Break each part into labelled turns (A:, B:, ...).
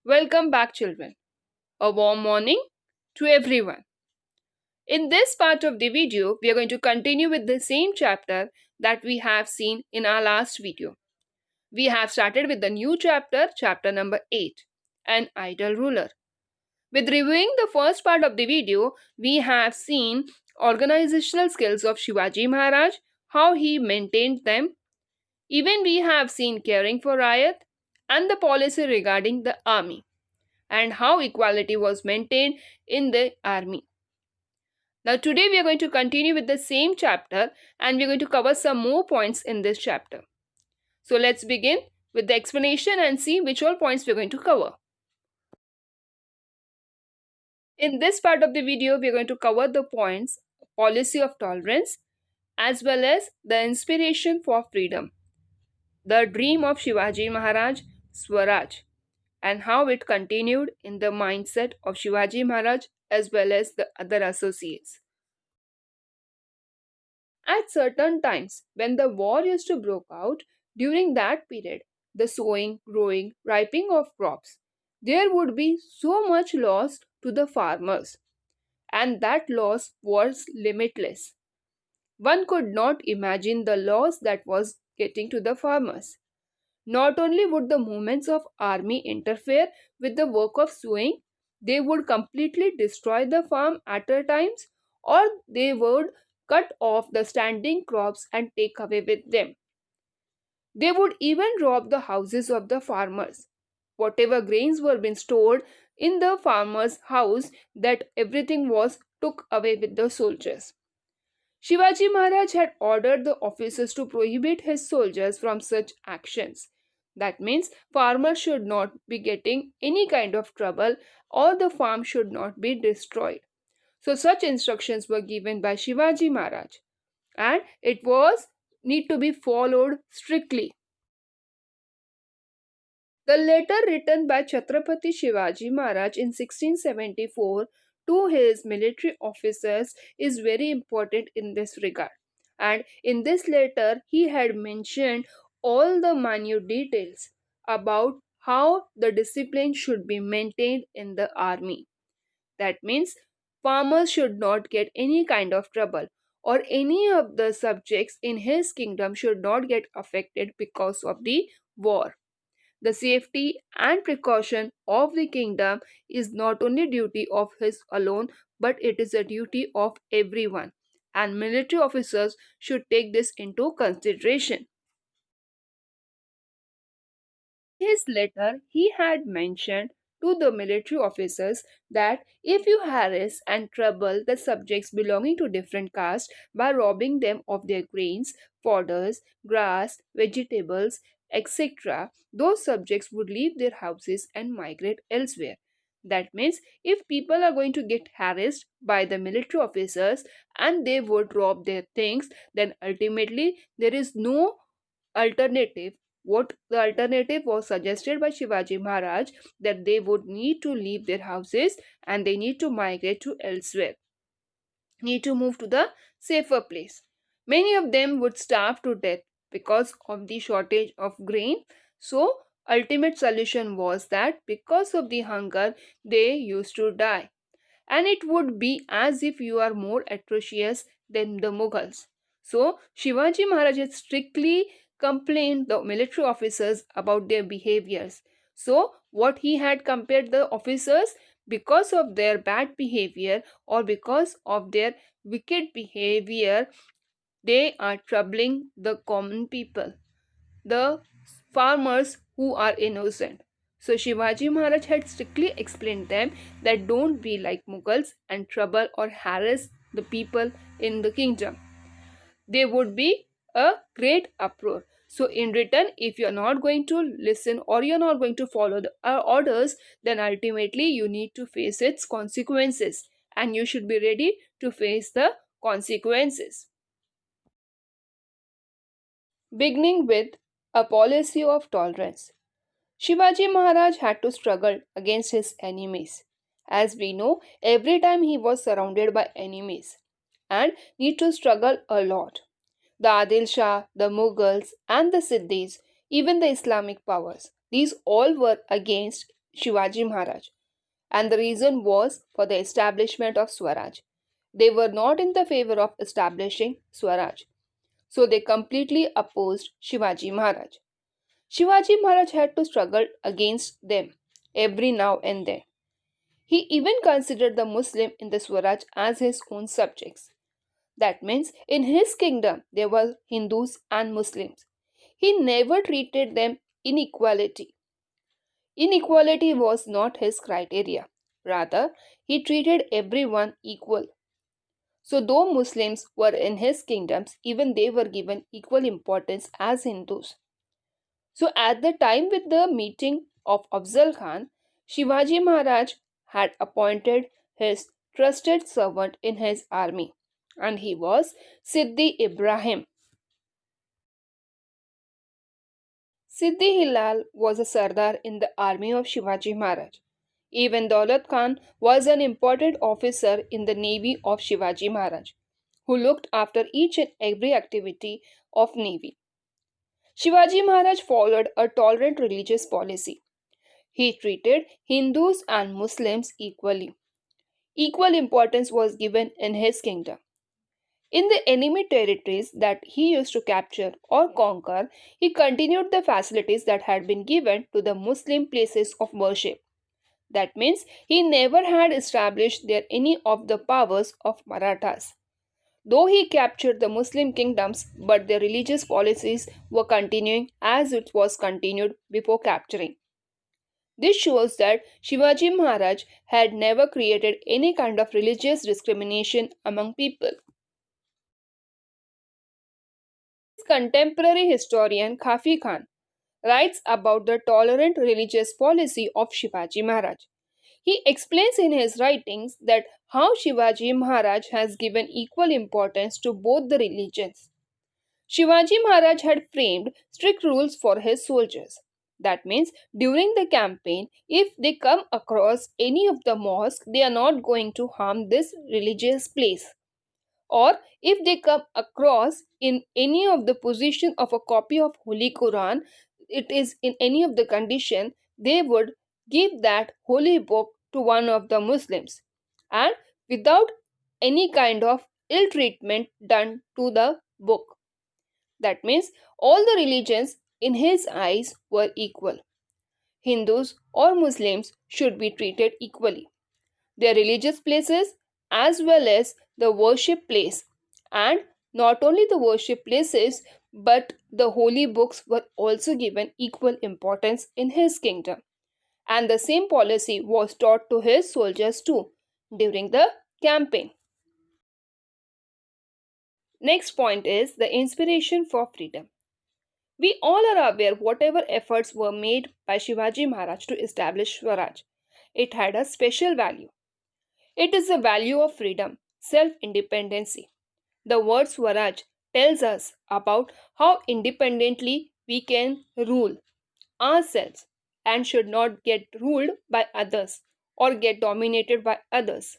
A: Welcome back, children. A warm morning to everyone. In this part of the video, we are going to continue with the same chapter that we have seen in our last video. We have started with the new chapter, chapter number 8, An Idle Ruler. With reviewing the first part of the video, we have seen organizational skills of Shivaji Maharaj, how he maintained them. Even we have seen caring for Rayat and the policy regarding the army, and how equality was maintained in the army. Now, today we are going to continue with the same chapter and we are going to cover some more points in this chapter. So, let's begin with the explanation and see which all points we are going to cover. In this part of the video, we are going to cover the points policy of tolerance as well as the inspiration for freedom, the dream of Shivaji Maharaj, Swaraj, and how it continued in the mindset of Shivaji Maharaj as well as the other associates. At certain times, when the war used to break out, during that period, the sowing, growing, ripening of crops, there would be so much loss to the farmers, and that loss was limitless. One could not imagine the loss that was getting to the farmers. Not only would the movements of army interfere with the work of sowing, they would completely destroy the farm at a times, or they would cut off the standing crops and take away with them. They would even rob the houses of the farmers. Whatever grains were being stored in the farmer's house, that everything was took away with the soldiers. Shivaji Maharaj had ordered the officers to prohibit his soldiers from such actions. That means farmers should not be getting any kind of trouble or the farm should not be destroyed. So such instructions were given by Shivaji Maharaj and it was need to be followed strictly. The letter written by Chhatrapati Shivaji Maharaj in 1674 to his military officers is very important in this regard. And in this letter, he had mentioned all the minute details about how the discipline should be maintained in the army. That means farmers should not get any kind of trouble, or any of the subjects in his kingdom should not get affected because of the war. The safety and precaution of the kingdom is not only duty of his alone, but it is a duty of everyone, and military officers should take this into consideration. In his letter, he had mentioned to the military officers that if you harass and trouble the subjects belonging to different castes by robbing them of their grains, fodders, grass, vegetables, etc., those subjects would leave their houses and migrate elsewhere. That means if people are going to get harassed by the military officers and they would rob their things, then ultimately there is no alternative. What the alternative was suggested by Shivaji Maharaj, that they would need to leave their houses and they need to migrate to elsewhere, need to move to the safer place. Many of them would starve to death because of the shortage of grain. So ultimate solution was that because of the hunger they used to die, and it would be as if you are more atrocious than the Mughals. So Shivaji Maharaj had strictly complained the military officers about their behaviors. So what he had compared the officers, because of their bad behavior or because of their wicked behavior, they are troubling the common people, the farmers who are innocent. So Shivaji Maharaj had strictly explained them that don't be like Mughals and trouble or harass the people in the kingdom. There would be a great uproar. So in return, if you're not going to listen or you're not going to follow the orders, then ultimately you need to face its consequences, and you should be ready to face the consequences. Beginning with a policy of tolerance. Shivaji Maharaj had to struggle against his enemies. As we know, every time he was surrounded by enemies and need to struggle a lot. The Adil Shah, the Mughals, and the Siddhis, even the Islamic powers, these all were against Shivaji Maharaj, and the reason was for the establishment of Swaraj. They were not in the favor of establishing Swaraj, so they completely opposed Shivaji Maharaj. Shivaji Maharaj had to struggle against them every now and then. He even considered the Muslim in the Swaraj as his own subjects. That means in his kingdom there were Hindus and Muslims. He never treated them inequality. Inequality was not his criteria. Rather, he treated everyone equal. So, though Muslims were in his kingdoms, even they were given equal importance as Hindus. So, at the time with the meeting of Afzal Khan, Shivaji Maharaj had appointed his trusted servant in his army, and he was Siddhi Ibrahim. Siddhi Hilal was a Sardar in the army of Shivaji Maharaj. Even Daulat Khan was an important officer in the navy of Shivaji Maharaj, who looked after each and every activity of navy. Shivaji Maharaj followed a tolerant religious policy. He treated Hindus and Muslims equally. Equal importance was given in his kingdom. In the enemy territories that he used to capture or conquer, he continued the facilities that had been given to the Muslim places of worship. That means he never had established there any of the powers of Marathas. Though he captured the Muslim kingdoms, but their religious policies were continuing as it was continued before capturing. This shows that Shivaji Maharaj had never created any kind of religious discrimination among people. Contemporary historian Khafi Khan writes about the tolerant religious policy of Shivaji Maharaj. He explains in his writings that how Shivaji Maharaj has given equal importance to both the religions. Shivaji Maharaj had framed strict rules for his soldiers. That means during the campaign, if they come across any of the mosque, they are not going to harm this religious place. Or if they come across in any of the position of a copy of Holy Quran, it is in any of the condition, they would give that holy book to one of the Muslims, and without any kind of ill treatment done to the book. That means all the religions in his eyes were equal. Hindus or Muslims should be treated equally. Their religious places as well as the worship place, and not only the worship places but the holy books were also given equal importance in his kingdom, and the same policy was taught to his soldiers too during the campaign. Next point is the inspiration for freedom. We all are aware whatever efforts were made by Shivaji Maharaj to establish Swaraj, it had a special value. It is the value of freedom, self-independency. The word Swaraj tells us about how independently we can rule ourselves and should not get ruled by others or get dominated by others.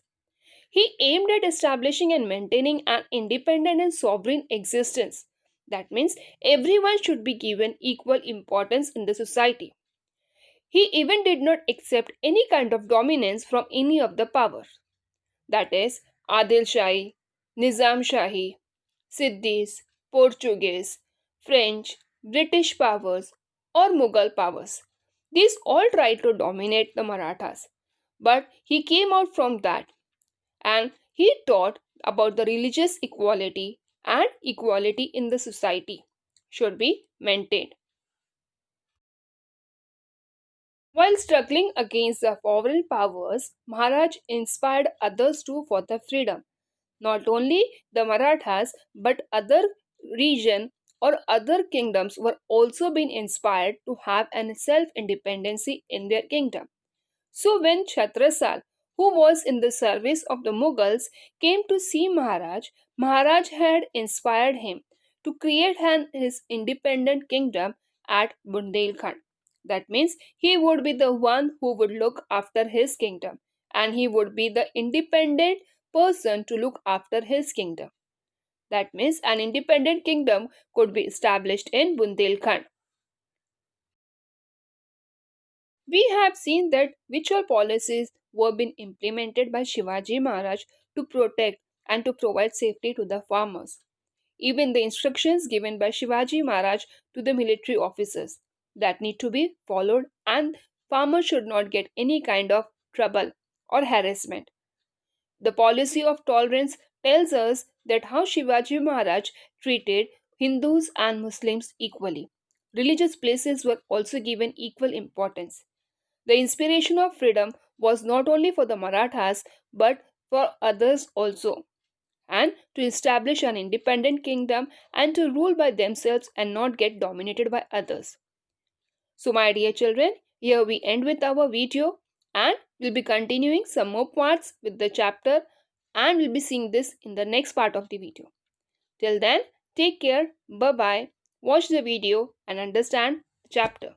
A: He aimed at establishing and maintaining an independent and sovereign existence. That means everyone should be given equal importance in the society. He even did not accept any kind of dominance from any of the powers. That is, Adil Shahi, Nizam Shahi, Siddhis, Portuguese, French, British powers, or Mughal powers. These all tried to dominate the Marathas. But he came out from that, and he taught about the religious equality and equality in the society should be maintained. While struggling against the foreign powers, Maharaj inspired others too for the freedom. Not only the Marathas but other region or other kingdoms were also being inspired to have an self-independency in their kingdom. So when Chhatrasal, who was in the service of the Mughals, came to see Maharaj, Maharaj had inspired him to create his independent kingdom at Bundelkhand. That means he would be the one who would look after his kingdom, and he would be the independent person to look after his kingdom. That means an independent kingdom could be established in Bundelkhand. We have seen that which all policies were being implemented by Shivaji Maharaj to protect and to provide safety to the farmers. Even the instructions given by Shivaji Maharaj to the military officers that need to be followed, and farmers should not get any kind of trouble or harassment. The policy of tolerance tells us that how Shivaji Maharaj treated Hindus and Muslims equally. Religious places were also given equal importance. The inspiration of freedom was not only for the Marathas but for others also, and to establish an independent kingdom and to rule by themselves and not get dominated by others. So, my dear children, here we end with our video, and we'll be continuing some more parts with the chapter, and we'll be seeing this in the next part of the video. Till then, take care, bye bye, watch the video and understand the chapter.